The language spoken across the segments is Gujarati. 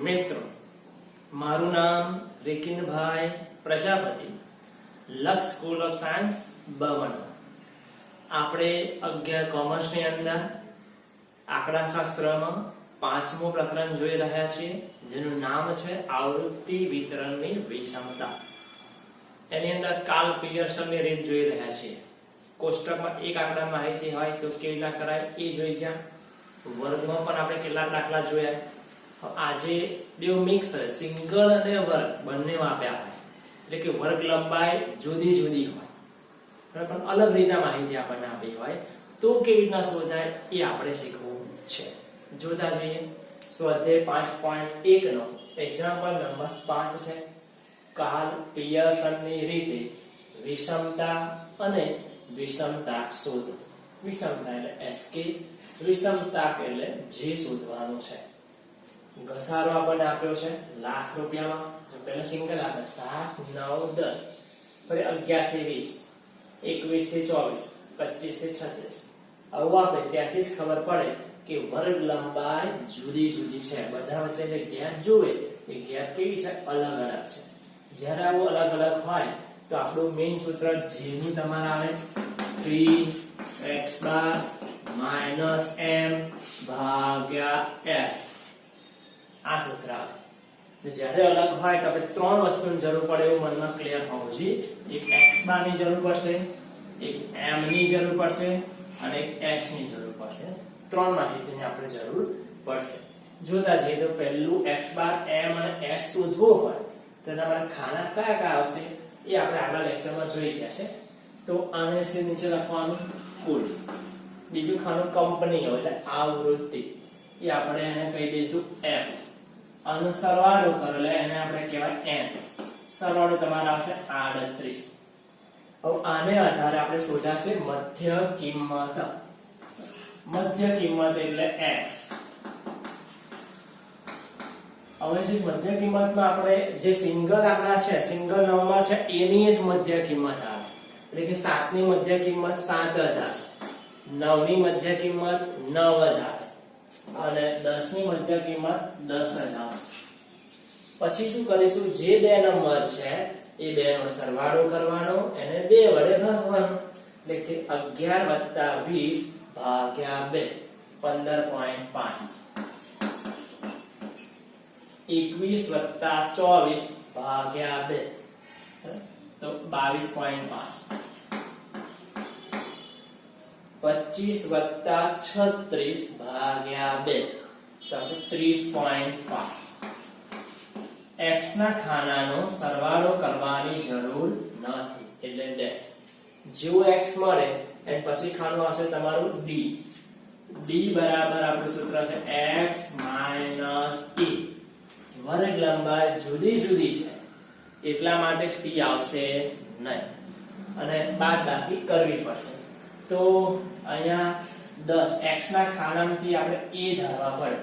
મિત્રો, મારું નામ રિકિનભાઈ પ્રજાપતિ, લક્ષ સ્કૂલ ઓફ સાયન્સ બવણ. આપણે 11 કોમર્સની અંદર આંકડાશાસ્ત્રમાં 5મું પ્રકરણ જોઈ રહ્યા છીએ, જેનું નામ છે આવૃત્તિ વિતરણની વિષમતા. એની અંદર કાર્લ પિયર્સનની રીત જોઈ રહ્યા છીએ. કોષ્ટકમાં એક આંકડા માહિતી હોય તો કેવી રીતના કરાય એ જોઈ ગયા. વર્ગમાં પણ આપણે કેટલાક દાખલા જોયા. આજે બે મિક્સ છે, સિંગલ અને વર્ગ બંને આપ્યા હોય, એટલે કે વર્ગ લંબાઈ જુદી જુદી હોય પણ અલગ રીતના માહિતી આપણને આપી હોય તો કેવી રીતના શોધાય એ આપણે શીખવું છે. જોતા જઈએ. સ્વાધ્યાય 5.1 નો એક્ઝામ્પલ નંબર 5 છે. કાર્લ પિયર્સનની રીતે વિષમતા અને વિષમતા શોધો. વિષમતા એટલે SK, વિષમતા એટલે જે શોધવાનું છે. ઘસારો આપણને આપ્યો છે લાખ રૂપિયામાં. જો પહેલા સિંગલ આપે 7, 9, 10, ફરી 11 થી 20, 21 થી 24, 25 થી 36. આવું આપે ત્યાંથી જ ખબર પડે કે વર્ગ લંબાઈ જુદી જુદી છે. બધા વચ્ચે જે ગેપ જોવે એ ગેપ કેવી છે? અલગ અલગ છે. જ્યારે આવું અલગ અલગ હોય તો આપણું મેઇન સૂત્ર જેનું તમારે આવે 3x બાર માઈનસ m ભાગ્યા s. આ સૂત્ર આવે. જ્યારે અલગ હોય તો આપણે ત્રણ વસ્તુની જરૂર પડે એવું મનમાં ક્લિયર હોવું જોઈએ. એક x બાર ની જરૂર પડશે, એક m ની જરૂર પડશે અને એક s ની જરૂર પડશે. ત્રણ માહિતીની આપણે જરૂર પડશે. જોતા જઈએ તો પહેલું x બાર, m અને s શોધવું હોય તો તમારે ખાના કયા કયા આવશે એ આપણે આગલા લેક્ચરમાં જોઈ ગયા છે. તો આને સે નીચે લખવાનું કુલ. બીજું ખાનું કંપની હોય એટલે આવૃત્તિ, એ આપણે એને કહી દઈશું m. આનો સરવાળો કરો એટલે એને આપણે કહેવાય n. સરવાળો તમારો આવશે 38. હવે આને આધારે આપણે શોધાશે મધ્ય કિંમત. મધ્ય કિંમત એટલે x. હવે જે મધ્ય કિંમતમાં આપણે જે સિંગલ આંકડા છે, સિંગલ નંબર છે, એની જ મધ્ય કિંમત આવે. એટલે કે 7 ની મધ્ય કિંમત 7000, 9 ની મધ્ય કિંમત 9000 અને 10 ની મધ્ય કિંમત 10000. પછી શું કરીશું? જે બે નંબર છે એ બે નો સરવાળો કરવાનો, એને 2 વડે ભાગવાનો. એટલે કે 11 + 20 ભાગ્યા 2 15.5. 21 + 24 ભાગ્યા 2 તો 22.5. 25 + 36 ભાગ્યા 2 તો 30.5. x ના ખાનાનો સરવાળો કરવાની જરૂર નથી એટલે ડેશ. જેવું x મળે એન પછી ખાનું આવશે તમારું d. d બરાબર આપણું સૂત્ર છે x - e. વર્ગ લંબાઈ જુદી જુદી છે એટલા માટે c આવશે નહીં અને બાદબાકી કરવી પડશે. તો અહીંયા 10 x ના ખાનામાંથી આપણે a ધારવા પડે.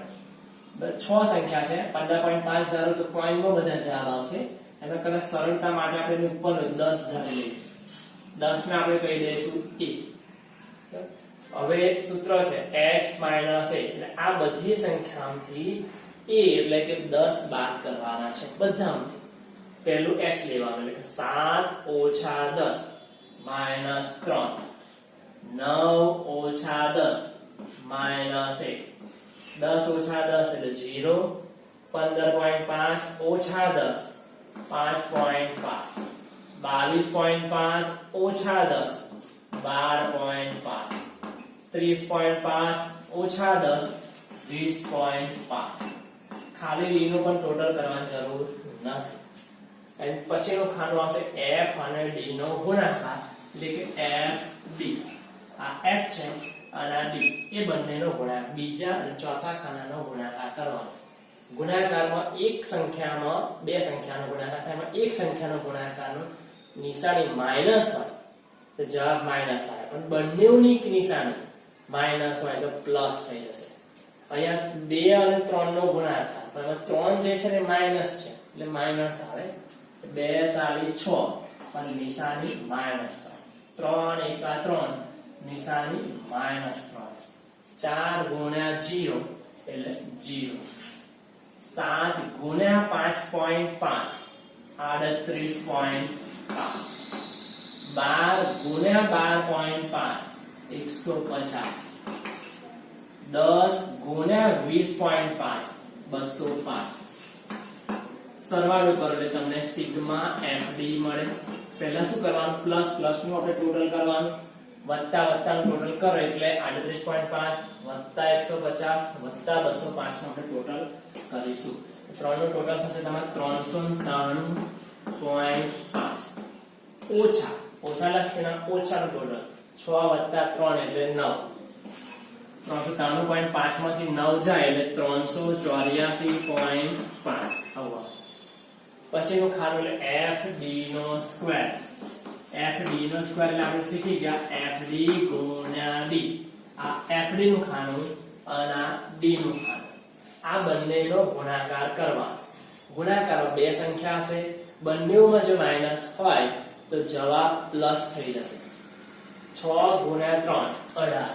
6 સંખ્યા છે, 15.5 ધારો તો પોઈન્ટમાં બધા જવાબ આવશે. એના કરતા સરળતા માટે આપણે ઉપર 10 ધારી લઈએ. 10 ને આપણે કહી દઈશું a. હવે સૂત્ર છે x - a. એટલે આ બધી સંખ્યામાંથી a એટલે કે 10 બાદ કરવાના છે બધામાંથી. પહેલું x લેવાનું એટલે 7 - 10 - 3, 9 - 10 -1, 10 - 10 એટલે 0, 15.5 - 10 5.5, 22.5 - 10 12.5, 30.5 - 10 20.5. ખાલી d નું પણ ટોટલ કરવાની જરૂર નથી. અને પછીનું ખાનું આવશે f અને d નો ગુણાકાર એટલે કે fd. આ f છે અને આ d, એ બંનેનો ગુણાકાર બીજા અને ચોથા ખાનાનો ગુણાકાર કરવાનો. ગુણાકારમાં એક સંખ્યામાં બે સંખ્યાનો ગુણાકાર થાય, એમાં એક સંખ્યાનો ગુણાકારનો નિશાની માઈનસ હોય તો જવાબ માઈનસ આવે, પણ બંનેની નિશાની માઈનસ હોય તો પ્લસ થઈ જશે. અહીંયા 2 અને 3 નો ગુણાકાર, પણ 3 જે છે એ માઈનસ છે એટલે માઈનસ આવે. 2 તાલી 6 અને નિશાની માઈનસ હોય. 3 એકા 3 નિશાની -3. 4 × 0 એટલે 0. 7 ગુણ્યા 5.5 38.5 12 ગુણ્યા 12.5 150 10 ગુણ્યા 20.5 205 સરવાળો કરો એટલે તમને સિગ્મા એફડી મળે. પહેલા શું કરવાનું, પ્લસ પ્લસ નું આપણે ટોટલ કરવાનું, વત્તા વત્તા નું ટોટલ કરો એટલે 38.5 વત્તા 150 વત્તા 205 નું આપણે ટોટલ કરીશું. ત્રણનું ટોટલ થશે તમારે 393.5 ઓછા ઓછા લખીને ઓછાનું ટોટલ 6 વત્તા 3 એટલે 9 393.5 માંથી 9 જાય એટલે 384.5 આવું આવશે. પછીનું ખાનું એટલે FD નો સ્ક્વેર. FD નો સ્ક્વેર એટલે આપણે શીખી ગયા FD ગુણ્યા D. આ FD નું ખાનું અને આ D નું ખાનું, આ બંનેનો ગુણાકાર કરવાનો. ગુણાકારમાં બે સંખ્યા હશે, બંનેમાં જો માઈનસ હોય તો જવાબ પ્લસ થઈ જશે. 6 ગુણ્યા 3 18,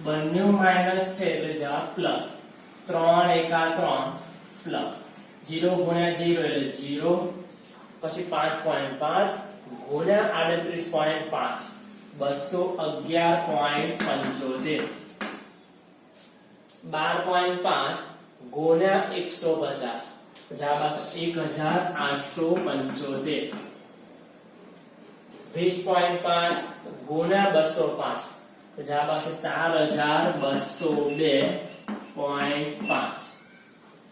બંને માઈનસ છે એટલે જવાબ પ્લસ. 3 એકા 3 પ્લસ. 0 ગુણ્યા 0 એટલે 0, પછી 5.5 ગુણ્યા 38.5 211.75 12.5 ગુણ્યા 150 જવાબ આવશે 1875. 20.5 ગુણ્યા 205 જવાબ આવશે 4202.5.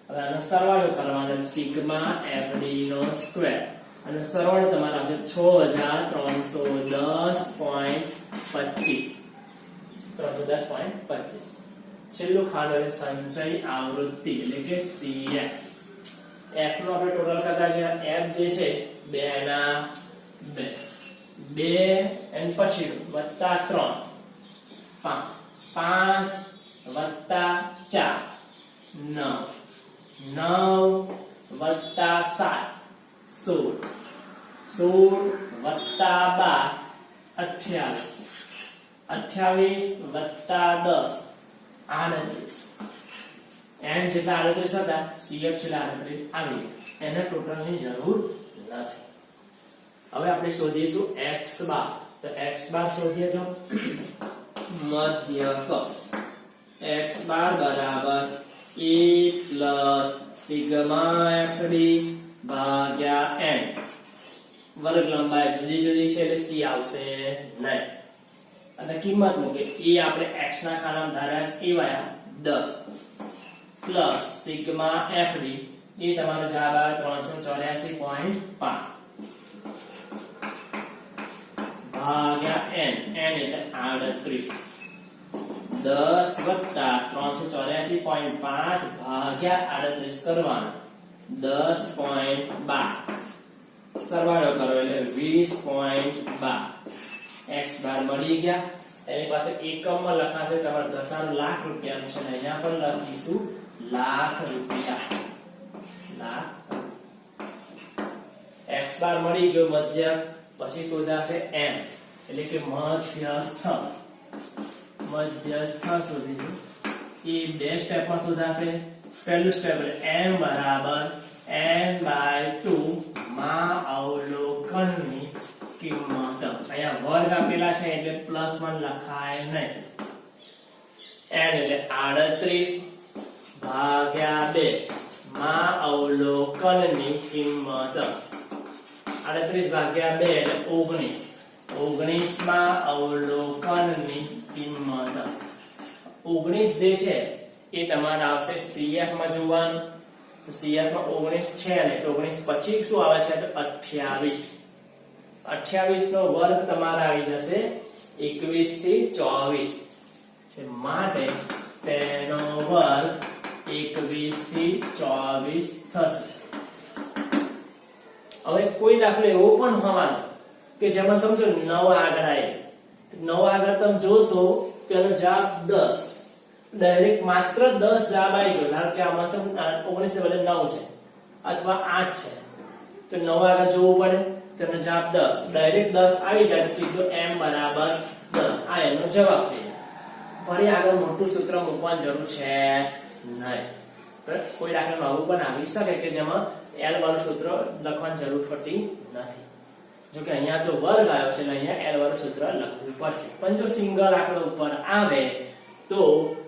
હવે આનો સરવાળો કરવાનો સિગ્મા એફડી નો સ્ક્વેર અને સરવાળો તમારો આવશે 6310.25. છેલ્લું ખાનું એટલે સંચય આવૃત્તિ એટલે કે CF. F નો આપણે ટોટલ કરતા છે, F જે છે 2 ના 2 અને પછી વત્તા 3 5 વત્તા 4 9 9 વત્તા 7 16 વત્તા 12 28 વત્તા 10 38. n જેટલા 38 હતા, CF જેટલા 38 આવી ગયા. એના ટોટલની જરૂર નથી. હવે આપણે શોધીશું x બાર. તો x બાર શોધીએ તો મધ્યક x બાર બરાબર a પ્લસ સિગ્મા fd ભાગ્યા n. વર્ગ લંબાઈ જુદી જુદી છે એટલે c આવશે નહીં. અને કિંમત મૂકે એ આપણે x ના ખાનામાં ધાર્યા છે વાયા 10 પ્લસ સિગ્મા fd એ તમારો જવાબ આવે 384.5 ભાગ્યા n. n એટલે 38. 10 વત્તા 384.5 ભાગ્યા 38 કરવાનો 10.12. સરવાળો કરો એટલે 20.12. x બાર મળી ગયા. એની પાસે એકમમાં લખાશે તમારે દશાંશ લાખ રૂપિયા છે, અહીંયા પણ લખીશું લાખ રૂપિયા. લાખ. x બાર મળી ગયો મધ્ય. પછી શોધાશે m એટલે કે મધ્યસ્થ. મધ્યસ્થ શોધીશું. એ બે સ્ટેપમાં શોધાશે. પહેલું સ્ટેપ એટલે m બરાબર n/2 માં અવલોકનની કિંમત. અહીંયા વર્ગ આપેલા છે એટલે +1 લખાય નહીં. n એટલે 38 ભાગ્યા 2 માં અવલોકનની કિંમત. 38 ભાગ્યા 2 એટલે 19. 19 માં અવલોકનની કિંમત. 19 જે છે એ તમારે આવશે CF માં જોવાનું. તો CF માં 19 છે ને, તો 19 પછી શું આવે છે તો 28. 28 નો વર્ગ તમારે આવી જશે 21 થી 24. માટે તેનો વર્ગ 21 થી 24 થશે. હવે કોઈ દાખલો એવો પણ હોવાનો કે જેમાં સમજો 9 આગળ આવે. 9 આગળ તમે જોશો તો એનો જવાબ 10. ડાયરેક્ટ માત્ર 10 જવાબ આવી ગયો. ધારો કે આમાં 19 ને બદલે 9 છે અથવા 8 છે, તો 9 આગળ જોવું પડે. તેનો જવાબ 10. ડાયરેક્ટ 10 આવી જાય તો સીધો m બરાબર 10. આ એનો જવાબ થઈ જાય. ફરી આગળ મોટું સૂત્ર મૂકવાની જરૂર છે નહીં. કોઈ દાખલામાં આવું પણ આવી શકે કે જેમાં L વાળું સૂત્ર લખવાની જરૂર પડતી નથી. જો કે અહીંયા તો વર્ગ આવ્યો છે એટલે અહીંયા L વાળું સૂત્ર લખવું પડશે. પણ જો સિંગલ આંકડો ઉપર આવે તો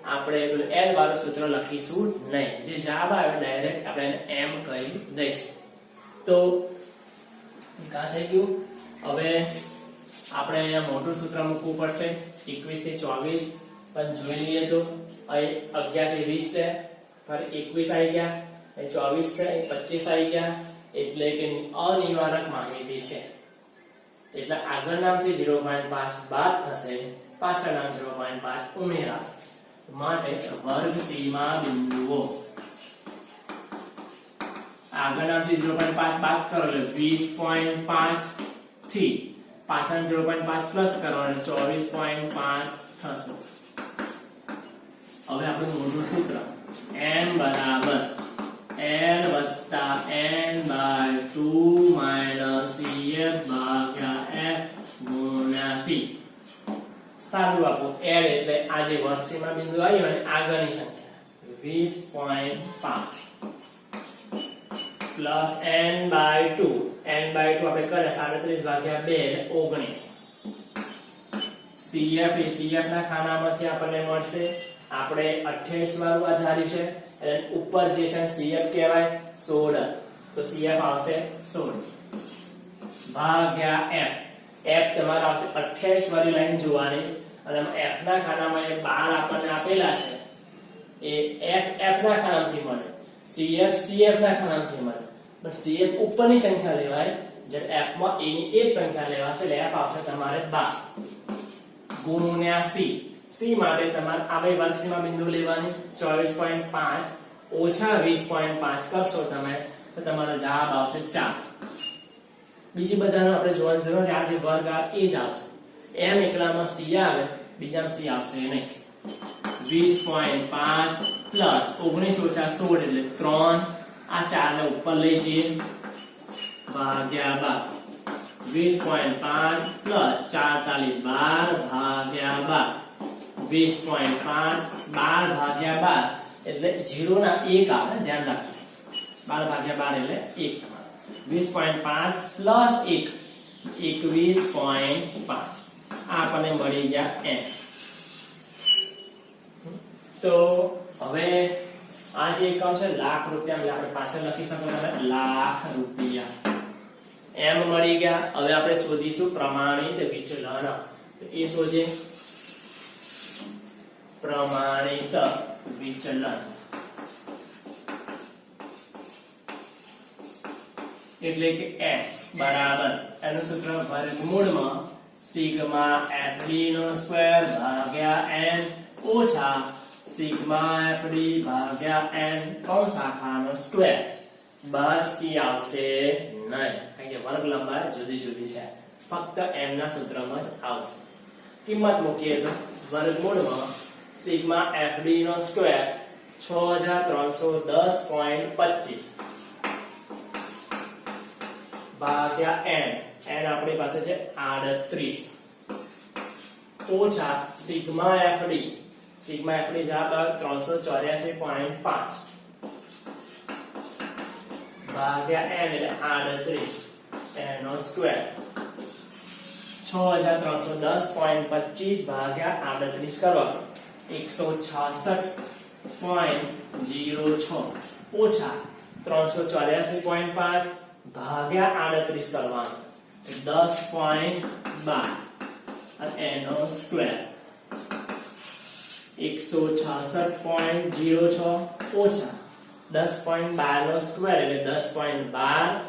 આપણે L વાળું સૂત્ર લખીશું નહીં. જે જવાબ આવે ડાયરેક્ટ આપણે M કહી દઈશું. તો આ થઈ ગયું. હવે આપણે અહીંયા મોટું સૂત્ર મૂકવું પડશે. 21 થી 24 પણ જોઈ લઈએ તો અહીં 11 થી 20 છે, ફરી 21 આવી ગયા, અહીં 24 છે, અહીં 25 આવી ગયા, એટલે કે અનિવારક માહિતી છે. એટલે આગળ નામથી 0.5 બાદ થશે, પાછળ નામ 0.5 ઉમેરાશે. માટે વર્ગ સીમા બિંદુઓ આગળ નામથી 0.5 બાદ કરો એટલે 20.5 થી પાછળ 0.5 પ્લસ કરો એટલે 24.5 થશે. હવે આપણું મોટું સૂત્ર m બરાબર L વત્તા n/2 માઈનસ cf ભાગ્યા f ગુણ્યા c. સાદું આપો L એટલે આ જે વર્ગ સીમા બિંદુ આવ્યો અને આગળની સંખ્યા 20.5 પ્લસ n/2 આપણે કરે 37 ભાગ્યા 2 એટલે 19. cf એ cf ના ખાનામાંથી આપણને મળશે. આપણે 28 વાળું આ ધાર્યું છે એટલે ઉપર જે છે cf કહેવાય 16, તો cf આવશે 16 ભાગ્યા f. f તમારે આવશે 28 વાળી લાઈન જોવાની અને f ના ખાનામાં એ 12 આપણને આપેલા છે એ f ના ખાનામાંથી મળે, cf cf ના ખાનામાંથી મળે. પણ cf ઉપરની સંખ્યા લેવાય, જ્યારે f માં a ની એ જ સંખ્યા લેવાશે એટલે f આવશે તમારે 12 ગુણ્યા c. c માટે તમારે આ બે વર્ગ સીમા બિંદુ લેવાની 24.5 ઓછા 20.5 કરશો તમે તો તમારો જવાબ આવશે 4. બીજી બધાનો આપણે જોવાની જરૂર છે. આ જે વર્ગ આવે એ જ આવશે. m એકલામાં c આવે, બીજામાં c આવશે નહીં. 20.5 પ્લસ 19 ઓછા 16 એટલે 3. આ 4 ને ઉપર લઈ જઈએ ભાગ્યા 12. 20.5 પ્લસ 44 12 ભાગ્યા 12. 20.5 12 ભાગ્યા 12 એટલે 0 ના 1 આવે, ધ્યાન રાખજો. 12 ભાગ્યા 12 એટલે 1 તમારો. 20.5 પ્લસ 1 21.5 આ આપણને મળી ગયા n. તો હવે આ જે એકમ છે લાખ રૂપિયા, આપણે પાછળ લખી શકો તમે લાખ રૂપિયા. m મળી ગયા. હવે આપણે શોધીશું પ્રમાણિત વિચલન. તો એ શોધીએ પ્રમાણિત વિચલન. એટલે કે s બરાબર એનું સૂત્ર વર્ગમૂળમાં સિગ્મા fd નો સ્ક્વેર ભાગ્યા n ઓછા સિગ્મા fd ભાગ્યા n કૌંસ શાખાનો સ્ક્વેર. બાર c આવશે નહીં, કારણ કે વર્ગ લંબાઈ જુદી જુદી છે. ફક્ત m ના સૂત્રમાં જ આવશે. કિંમત મૂકીએ તો વર્ગમૂળમાં સિગ્મા fd નો સ્ક્વેર 6310.25 ભાગ્યા n આપણી પાસે છે 38 ઓછા સિગ્મા fd જવાબ આવે 384.5 ભાગ્યા n એટલે 38 એનો સ્ક્વેર. 6310.25 ભાગ્યા 38 કરવાનો 166.06 ઓછા 384.5 ભાગ્યા 38 કરવાનો 10.12 એનો સ્ક્વેર. 166.06 ઓછા 10.12 નો સ્ક્વેર એટલે 10.12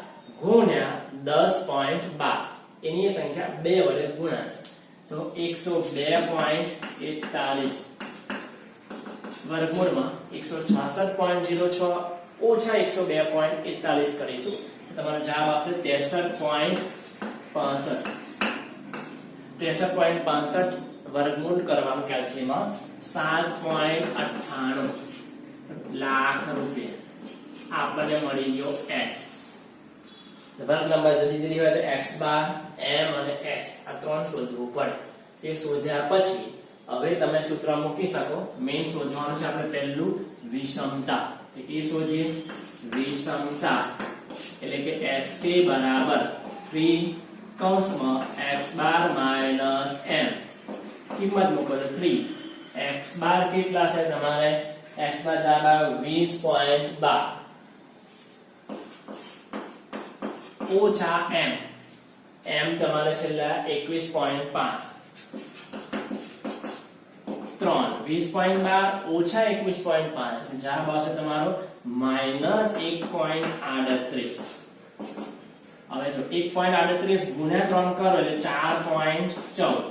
ગુણ્યા 10.12 એની સંખ્યા 2 વડે ગુણાશે તો 102.41 વર્ગમૂળમાં 166.06 ઓછા 102.41 કરીશું તમારો જવાબ આવશે 63.65 વર્ગમૂળ કરવાનું કેલ્સીમાં 7.98 લાખ રૂપિયા આપણને મળી ગયો s. વર્ગ નંબર જુદી જુદી હોય તો x બાર m અને s આ ત્રણ શોધવું પડે. તે શોધ્યા પછી હવે તમે સૂત્ર મૂકી શકો. મેઈન શોધવાનું છે આપણે પહેલું વિષમતા. એ શોધીએ વિષમતા એટલે કે SK બરાબર 3 કૌંસમાં x બાર માઈનસ m કિંમત મૂકો તો 3 x બાર કેટલા છે તમારે x બાર જવાબ આવ્યો 20.12 ઓછા m m તમારે છેલ્લા 21.5 3 20.12 ઓછા 21.5 જવાબ આવશે તમારો માઈનસ 1.38 હવે જો 1.38 ગુણ્યા 3 કરો એટલે 4.14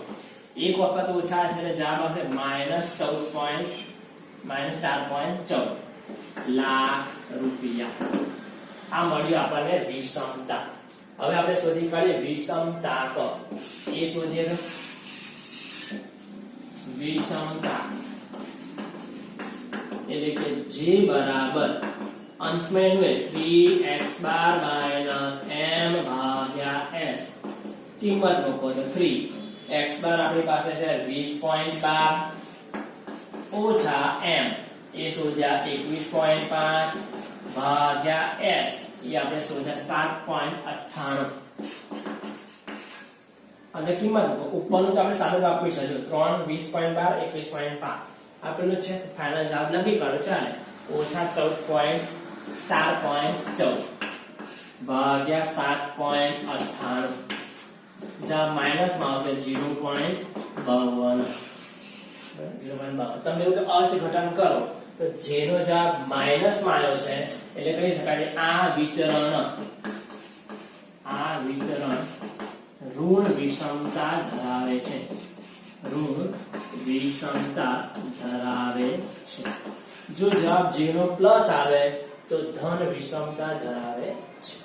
એક વખત ઓછા છે એટલે જવાબ આવશે -4.14 લાખ રૂપિયા આ મળ્યું આપણને વિષમતા હવે આપણે શોધી કાઢીએ વિષમતાક એ શોધીએ તો વિષમતા એટલે કે જે બરાબર અંશમાં એનું 3x બાર માઈનસ m ભાગ્યા s કિંમત મૂકો તો 3 x બાર આપણી પાસે છે 20.12 ઓછા m એ શોધ્યા 21.5 ભાગ્યા s એ આપણે શોધ્યા 7.98 અને કિંમત ઉપરનું તો આપણે સાદું આપી છે જો 3 20.12 21.5 આપેલું છે ફાઇનલ જવાબ લખી કાઢો ચાલે ઓછા 4.14 ભાગ્યા 7.98 જવાબ માઈનસ માં આવશે 0.52 તમે એવું કે અર્થઘટન કરો તો જેનો જવાબ માઈનસ માં આવ્યો છે એટલે કહી શકાય કે આ વિતરણ ઋણ વિષમતા ધરાવે છે ઋણ વિષમતા ધરાવે છે જો જવાબ જેનો પ્લસ આવે તો ધન વિષમતા ધરાવે છે